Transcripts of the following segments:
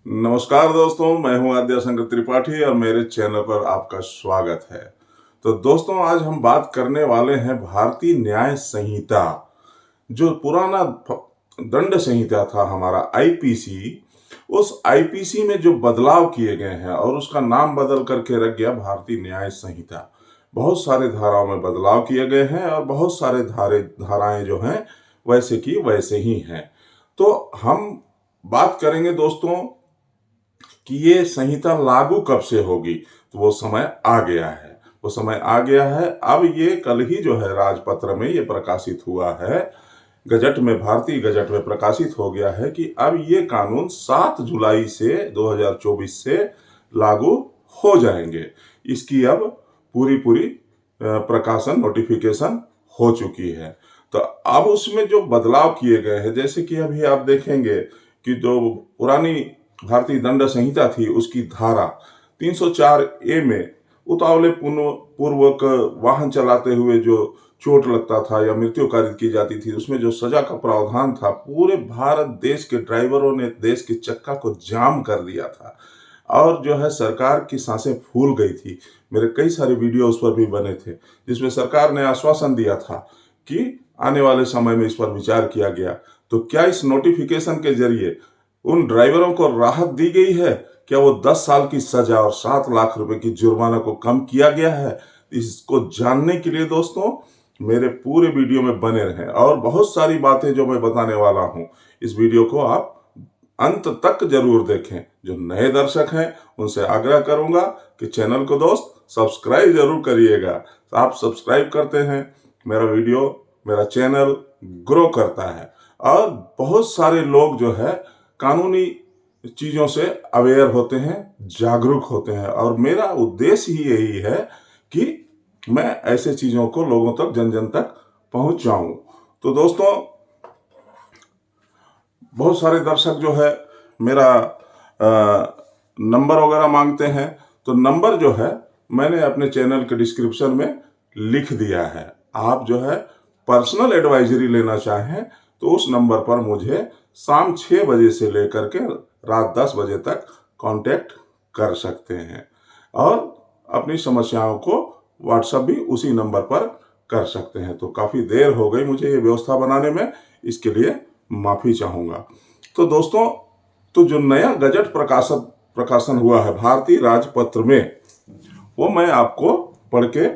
नमस्कार दोस्तों, मैं हूं आद्या शंकर त्रिपाठी और मेरे चैनल पर आपका स्वागत है। तो दोस्तों, आज हम बात करने वाले हैं भारतीय न्याय संहिता। जो पुराना दंड संहिता था हमारा आईपीसी, उस आईपीसी में जो बदलाव किए गए हैं और उसका नाम बदल करके रख गया भारतीय न्याय संहिता। बहुत सारे धाराओं में बदलाव किए गए हैं और बहुत सारे धाराएं जो हैं वैसे की वैसे ही हैं। तो हम बात करेंगे दोस्तों कि ये संहिता लागू कब से होगी। तो वो समय आ गया है, वो समय आ गया है। अब ये कल ही जो है राजपत्र में ये प्रकाशित हुआ है, गजट में, भारतीय गजट में प्रकाशित हो गया है कि अब ये कानून 7 जुलाई से 2024 से लागू हो जाएंगे। इसकी अब पूरी प्रकाशन नोटिफिकेशन हो चुकी है। तो अब उसमें जो बदलाव किए गए हैं, जैसे कि अभी आप देखेंगे कि जो पुरानी भारतीय दंड संहिता थी उसकी धारा 304 ए में उतावले पूर्वक वाहन चलाते हुए जो चोट लगता था या मृत्यु कारित की जाती थी, उसमें जो सजा का प्रावधान था, पूरे भारत देश के ड्राइवरों ने देश के चक्का को जाम कर दिया था और जो है सरकार की सांसें फूल गई थी। मेरे कई सारे वीडियो उस पर भी बने थे जिसमें सरकार ने आश्वासन दिया था कि आने वाले समय में इस पर विचार किया गया। तो क्या इस नोटिफिकेशन के जरिए उन ड्राइवरों को राहत दी गई है? क्या वो 10 साल की सजा और 7 लाख रुपए की जुर्माना को कम किया गया है? इसको जानने के लिए दोस्तों मेरे पूरे वीडियो में बने रहें और बहुत सारी बातें जो मैं बताने वाला हूं, इस वीडियो को आप अंत तक जरूर देखें। जो नए दर्शक हैं उनसे आग्रह करूंगा कि चैनल को दोस्त सब्सक्राइब जरूर करिएगा। तो आप सब्सक्राइब करते हैं, मेरा वीडियो, मेरा चैनल ग्रो करता है और बहुत सारे लोग जो है कानूनी चीजों से अवेयर होते हैं, जागरूक होते हैं और मेरा उद्देश्य ही यही है कि मैं ऐसे चीजों को लोगों तक, जन जन तक पहुंच जाऊं। तो दोस्तों, बहुत सारे दर्शक जो है मेरा नंबर वगैरह मांगते हैं। तो नंबर जो है मैंने अपने चैनल के डिस्क्रिप्शन में लिख दिया है। आप जो है पर्सनल एडवाइजरी लेना चाहें तो उस नंबर पर मुझे शाम 6 बजे से लेकर के रात 10 बजे तक कांटेक्ट कर सकते हैं और अपनी समस्याओं को व्हाट्सएप भी उसी नंबर पर कर सकते हैं। तो काफ़ी देर हो गई मुझे ये व्यवस्था बनाने में, इसके लिए माफ़ी चाहूँगा। तो दोस्तों, तो जो नया गजट प्रकाशन हुआ है भारतीय राजपत्र में, वो मैं आपको पढ़ के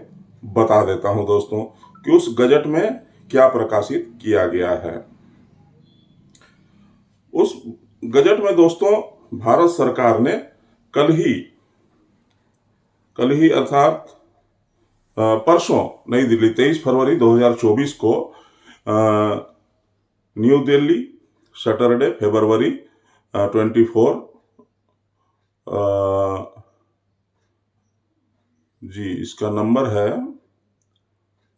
बता देता हूं दोस्तों कि उस गजट में क्या प्रकाशित किया गया है। उस गजट में दोस्तों भारत सरकार ने कल ही अर्थात परसों नई दिल्ली 23 फरवरी 2024 को न्यू दिल्ली, सैटरडे फरवरी 24 जी, इसका नंबर है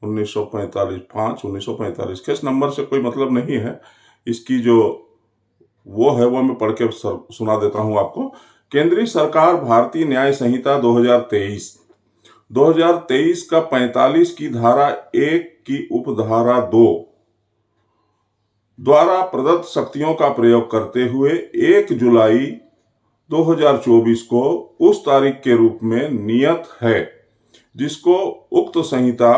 1945 किस नंबर से कोई मतलब नहीं है। इसकी जो वो है वो मैं पढ़ के सुना देता हूं आपको। केंद्रीय सरकार भारतीय न्याय संहिता 2023 का 45 की धारा 1 की उपधारा 2 द्वारा प्रदत्त शक्तियों का प्रयोग करते हुए 1 जुलाई 2024 को उस तारीख के रूप में नियत है जिसको उक्त संहिता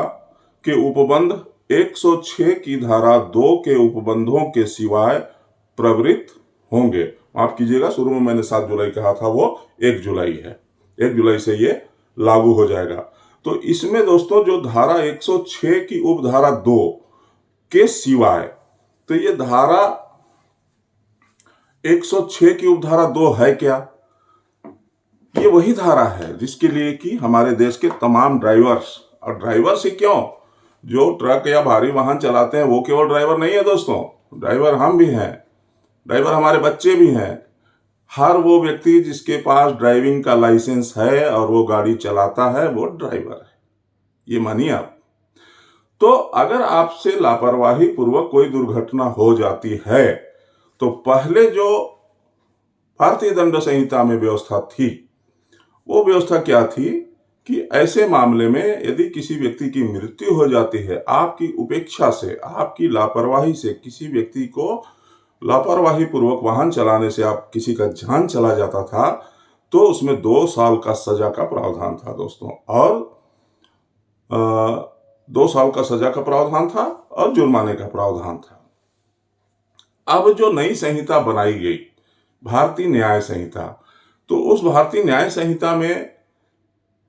के उपबंध 106 की धारा 2 के उपबंधों के सिवाय प्रवृत्त होंगे। माफ कीजिएगा, शुरू में मैंने 7 जुलाई कहा था, वो 1 जुलाई है। 1 जुलाई से ये लागू हो जाएगा। तो इसमें दोस्तों जो धारा 106 की उपधारा 2 के सिवाय, तो ये धारा 106 की उपधारा 2 है क्या? ये वही धारा है जिसके लिए कि हमारे देश के तमाम ड्राइवर्स, और ड्राइवर्स ही क्यों, जो ट्रक या भारी वाहन चलाते हैं वो केवल ड्राइवर नहीं है दोस्तों, ड्राइवर हम भी हैं, ड्राइवर हमारे बच्चे भी हैं। हर वो व्यक्ति जिसके पास ड्राइविंग का लाइसेंस है और वो गाड़ी चलाता है वो ड्राइवर है, ये मानिए आप। तो अगर आपसे लापरवाही पूर्वक कोई दुर्घटना हो जाती है तो पहले जो भारतीय दंड संहिता में व्यवस्था थी, वो व्यवस्था क्या थी कि ऐसे मामले में यदि किसी व्यक्ति की मृत्यु हो जाती है, आपकी उपेक्षा से, आपकी लापरवाही से किसी व्यक्ति को लापरवाही पूर्वक वाहन चलाने से आप किसी का जान चला जाता था तो उसमें 2 साल का सजा का प्रावधान था दोस्तों, और 2 साल का सजा का प्रावधान था और जुर्माने का प्रावधान था। अब जो नई संहिता बनाई गई, भारतीय न्याय संहिता, तो उस भारतीय न्याय संहिता में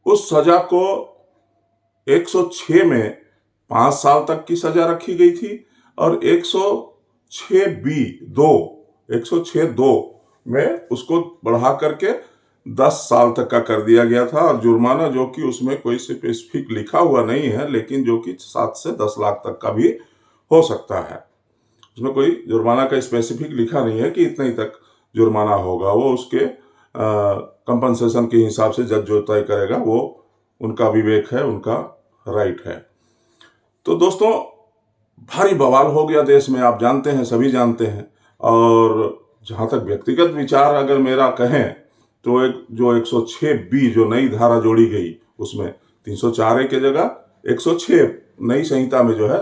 उस सजा को 106 में 5 साल तक की सजा रखी गई थी और 106(2) में उसको बढ़ा करके 10 साल तक का कर दिया गया था, और जुर्माना जो कि उसमें कोई स्पेसिफिक लिखा हुआ नहीं है, लेकिन जो कि 7 से 10 लाख तक का भी हो सकता है। उसमें कोई जुर्माना का स्पेसिफिक लिखा नहीं है कि इतना ही तक जुर्माना होगा, वो उसके कंपनसेशन के हिसाब से जज जो तय करेगा वो उनका विवेक है, उनका राइट है। तो दोस्तों भारी बवाल हो गया देश में, आप जानते हैं, सभी जानते हैं। और जहां तक व्यक्तिगत विचार अगर मेरा कहें तो एक जो 106(b) जो नई धारा जोड़ी गई, उसमें 304(a) के जगह 106 नई संहिता में जो है,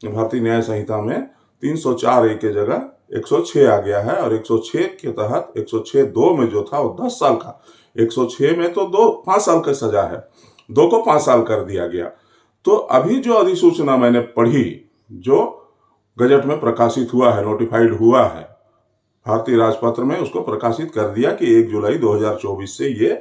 भारतीय न्याय संहिता में 304(a) के जगह 106 आ गया है, और 106 के तहत 106(2) में जो था वो 10 साल का, 106 में तो 5 साल का सजा है, 2 को 5 साल कर दिया गया। तो अभी जो अधिसूचना मैंने पढ़ी, जो गजट में प्रकाशित हुआ है, नोटिफाइड हुआ है, भारतीय राजपत्र में उसको प्रकाशित कर दिया कि 1 जुलाई 2024 से ये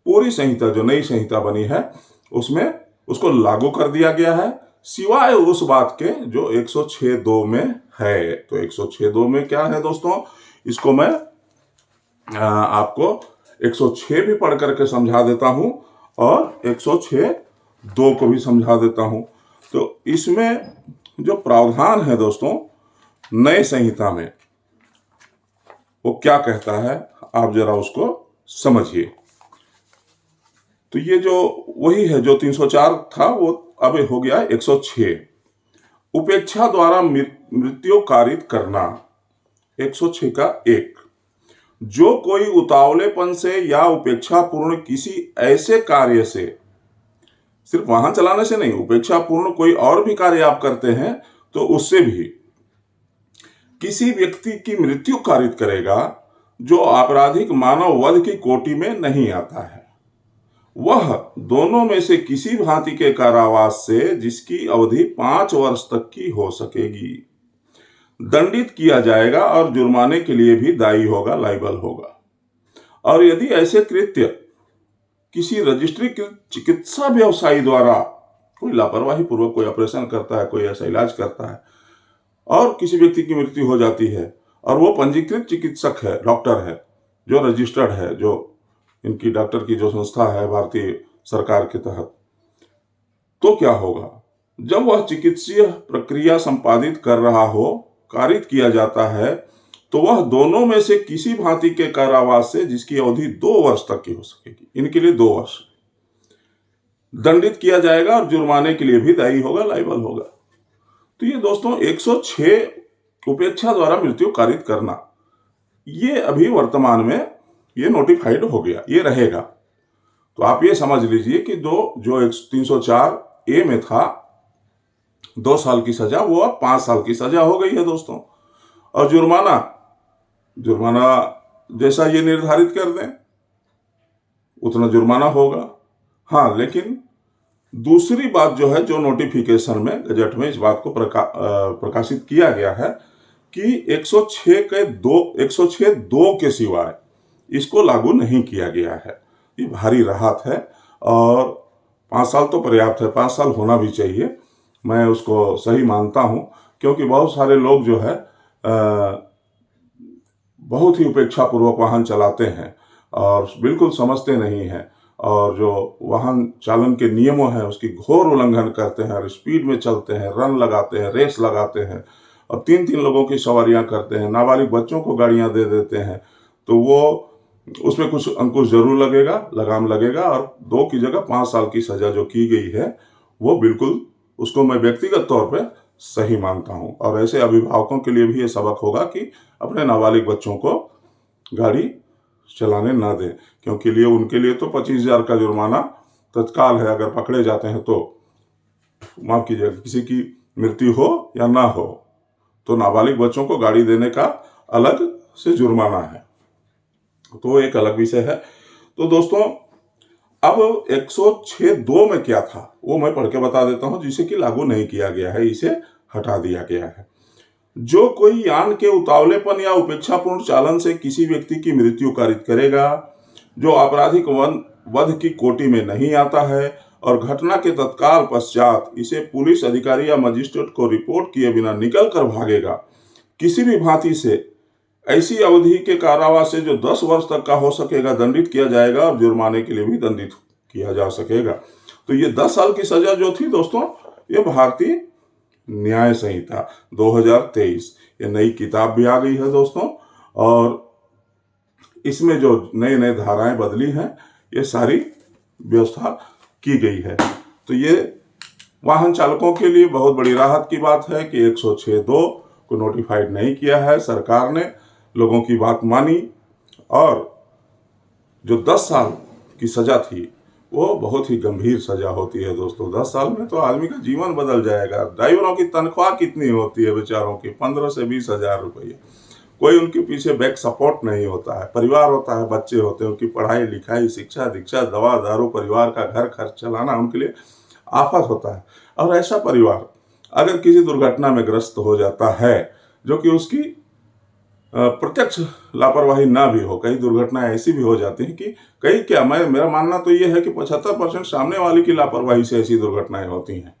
पूरी संहिता, जो नई संहिता बनी है, उसमें उसको लागू कर दिया गया है, सिवाय उस बात के जो 106(2) में है। तो 106(2) में क्या है दोस्तों, इसको मैं आपको 106 भी पढ़ करके समझा देता हूं और 106(2) को भी समझा देता हूं। तो इसमें जो प्रावधान है दोस्तों नए संहिता में, वो क्या कहता है, आप जरा उसको समझिए। तो ये जो वही है जो 304 था, वो अब हो गया 106। उपेक्षा द्वारा मृत्यु कारित करना, 106 का 1। जो कोई उतावलेपन से या उपेक्षापूर्ण किसी ऐसे कार्य से, सिर्फ वाहन चलाने से नहीं, उपेक्षापूर्ण कोई और भी कार्य आप करते हैं तो उससे भी किसी व्यक्ति की मृत्यु कारित करेगा, जो आपराधिक मानव वध की कोटि में नहीं आता है, वह दोनों में से किसी भांति के कारावास से, जिसकी अवधि 5 वर्ष तक की हो सकेगी, दंडित किया जाएगा और जुर्माने के लिए भी दायी होगा, लायबल होगा। और यदि ऐसे कृत्य किसी रजिस्ट्रीकृत चिकित्सा व्यवसायी द्वारा, कोई लापरवाही पूर्वक कोई ऑपरेशन करता है, कोई ऐसा इलाज करता है और किसी व्यक्ति की मृत्यु हो जाती है, और वो पंजीकृत चिकित्सक है, डॉक्टर है, जो रजिस्टर्ड है, जो इनकी डॉक्टर की जो संस्था है भारतीय सरकार के तहत, तो क्या होगा, जब वह चिकित्सीय प्रक्रिया संपादित कर रहा हो, कारित किया जाता है, तो वह दोनों में से किसी भांति के कारावास से, जिसकी अवधि 2 वर्ष तक की हो सकेगी, इनके लिए 2 वर्ष, दंडित किया जाएगा और जुर्माने के लिए भी दायी होगा, लायबल होगा। तो ये दोस्तों 106 उपेक्षा द्वारा मृत्यु कारित करना, ये अभी वर्तमान में ये नोटिफाइड हो गया, ये रहेगा। तो आप ये समझ लीजिए कि जो 304(a) में था 2 साल की सजा, वो अब 5 साल की सजा हो गई है दोस्तों। और जुर्माना जैसा ये निर्धारित कर दें उतना जुर्माना होगा। हाँ, लेकिन दूसरी बात जो है, जो नोटिफिकेशन में, गजट में इस बात को प्रकाशित किया गया है कि 106(2) के सिवाय इसको लागू नहीं किया गया है। ये भारी राहत है, और 5 साल तो पर्याप्त है, 5 साल होना भी चाहिए, मैं उसको सही मानता हूं, क्योंकि बहुत सारे लोग जो है बहुत ही उपेक्षापूर्वक वाहन चलाते हैं और बिल्कुल समझते नहीं हैं, और जो वाहन चालन के नियमों हैं उसकी घोर उल्लंघन करते हैं, और स्पीड में चलते हैं, रन लगाते हैं, रेस लगाते हैं, और 3-3 लोगों की सवारियां करते हैं, नाबालिग बच्चों को गाड़ियां दे देते हैं। तो वो उसमें कुछ अंकुश जरूर लगेगा, लगाम लगेगा, और 2 की जगह 5 साल की सजा जो की गई है, वो बिल्कुल, उसको मैं व्यक्तिगत तौर पे सही मानता हूं। और ऐसे अभिभावकों के लिए भी ये सबक होगा कि अपने नाबालिग बच्चों को गाड़ी चलाने ना दें, क्योंकि उनके लिए तो 25,000 का जुर्माना तत्काल है, अगर पकड़े जाते हैं तो। माफ कीजिएगा, किसी की मृत्यु हो या ना हो, तो नाबालिग बच्चों को गाड़ी देने का अलग से जुर्माना है, तो एक अलग विषय है। तो दोस्तों अब 106(2) में क्या था वो मैं पढ़ के बता देता हूं, जिसे कि लागू नहीं किया गया है, इसे हटा दिया गया है। जो कोई यान के उतावलेपन या उपेक्षापूर्ण चालन से किसी व्यक्ति की मृत्यु कारित करेगा, जो आपराधिक वध की कोटि में नहीं आता है और घटना के तत्काल पश्चात इसे पुलिस अधिकारी या मजिस्ट्रेट को रिपोर्ट किए बिना निकल कर भागेगा, किसी भी भांति से ऐसी अवधि के कारावास से जो 10 वर्ष तक का हो सकेगा दंडित किया जाएगा और जुर्माने के लिए भी दंडित किया जा सकेगा। तो ये 10 साल की सजा जो थी दोस्तों, ये भारतीय न्याय संहिता 2023, ये नई किताब भी आ गई है दोस्तों, और इसमें जो नए नए धाराएं बदली हैं, ये सारी व्यवस्था की गई है। तो ये वाहन चालकों के लिए बहुत बड़ी राहत की बात है कि 106(2) को नोटिफाइड नहीं किया है। सरकार ने लोगों की बात मानी और जो 10 साल की सजा थी वो बहुत ही गंभीर सजा होती है दोस्तों। 10 साल में तो आदमी का जीवन बदल जाएगा। ड्राइवरों की तनख्वाह कितनी होती है बेचारों की? 15 से 20 हजार रुपये। कोई उनके पीछे बैक सपोर्ट नहीं होता है, परिवार होता है, बच्चे होते हैं, उनकी पढ़ाई लिखाई, शिक्षा दीक्षा, दवा दारू, परिवार का घर खर्च चलाना उनके लिए आफत होता है। और ऐसा परिवार अगर किसी दुर्घटना में ग्रस्त हो जाता है, जो कि उसकी प्रत्यक्ष लापरवाही ना भी हो, कई दुर्घटनाएं ऐसी भी हो जाती हैं कि मेरा मानना तो ये है कि 75% सामने वाले की लापरवाही से ऐसी दुर्घटनाएं होती हैं।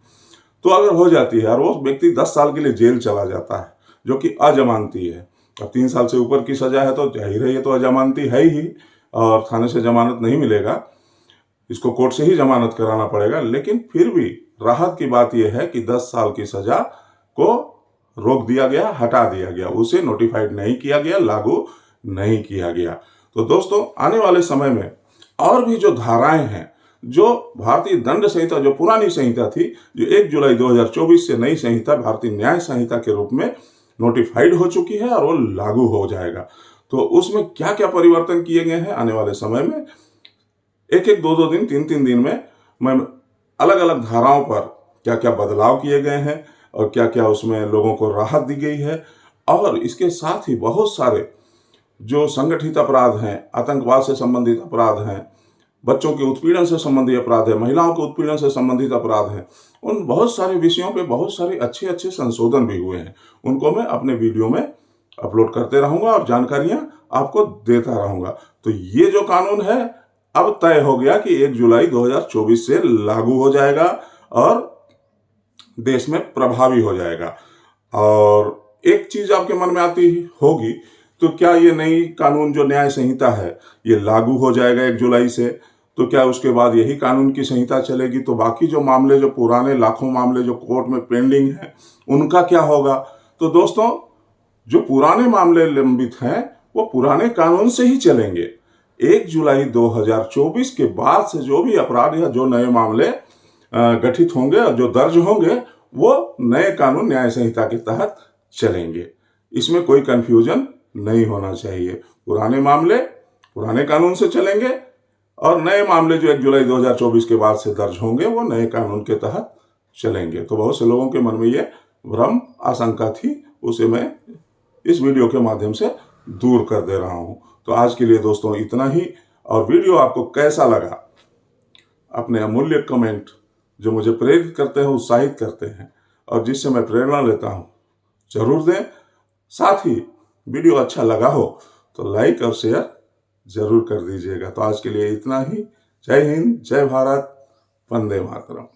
तो अगर हो जाती है और वो व्यक्ति 10 साल के लिए जेल चला जाता है, जो कि अजमानती है। अब 3 साल से ऊपर की सजा है तो जाहिर है ये तो अजमानती है ही, और थाने से जमानत नहीं मिलेगा, इसको कोर्ट से ही जमानत कराना पड़ेगा। लेकिन फिर भी राहत की बात यह है कि 10 साल की सजा को रोक दिया गया, हटा दिया गया, उसे नोटिफाइड नहीं किया गया, लागू नहीं किया गया। तो दोस्तों आने वाले समय में और भी जो धाराएं हैं, जो भारतीय दंड संहिता जो पुरानी संहिता थी, जो 1 जुलाई 2024 से नई संहिता भारतीय न्याय संहिता के रूप में नोटिफाइड हो चुकी है और वो लागू हो जाएगा। तो उसमें क्या क्या परिवर्तन किए गए हैं आने वाले समय में, एक 2 दिन 3 दिन में मैं अलग अलग धाराओं पर क्या क्या बदलाव किए गए हैं और क्या क्या उसमें लोगों को राहत दी गई है। और इसके साथ ही बहुत सारे जो संगठित अपराध हैं, आतंकवाद से संबंधित अपराध हैं, बच्चों के उत्पीड़न से संबंधित अपराध है, महिलाओं के उत्पीड़न से संबंधित अपराध हैं, उन बहुत सारे विषयों पे बहुत सारे अच्छे अच्छे संशोधन भी हुए हैं। उनको मैं अपने वीडियो में अपलोड करते रहूंगा और जानकारियां आपको देता रहूंगा। तो ये जो कानून है अब तय हो गया कि 1 जुलाई 2024 से लागू हो जाएगा और देश में प्रभावी हो जाएगा। और एक चीज आपके मन में आती होगी, तो क्या ये नई कानून जो न्याय संहिता है ये लागू हो जाएगा 1 जुलाई से, तो क्या उसके बाद यही कानून की संहिता चलेगी? तो बाकी जो मामले, जो पुराने लाखों मामले जो कोर्ट में पेंडिंग हैं, उनका क्या होगा? तो दोस्तों जो पुराने मामले लंबित हैं वो पुराने कानून से ही चलेंगे। 1 जुलाई 2024 के बाद से जो भी अपराध या जो नए मामले गठित होंगे और जो दर्ज होंगे वो नए कानून न्याय संहिता के तहत चलेंगे। इसमें कोई कंफ्यूजन नहीं होना चाहिए। पुराने मामले पुराने कानून से चलेंगे और नए मामले जो 1 जुलाई 2024 के बाद से दर्ज होंगे वो नए कानून के तहत चलेंगे। तो बहुत से लोगों के मन में ये भ्रम आशंका थी, उसे मैं इस वीडियो के माध्यम से दूर कर दे रहा हूं। तो आज के लिए दोस्तों इतना ही। और वीडियो आपको कैसा लगा, अपने अमूल्य कमेंट जो मुझे प्रेरित करते हैं, उत्साहित करते हैं और जिससे मैं प्रेरणा लेता हूं, जरूर दें। साथ ही वीडियो अच्छा लगा हो तो लाइक और शेयर जरूर कर दीजिएगा। तो आज के लिए इतना ही। जय हिंद, जय भारत, वंदे मातरम।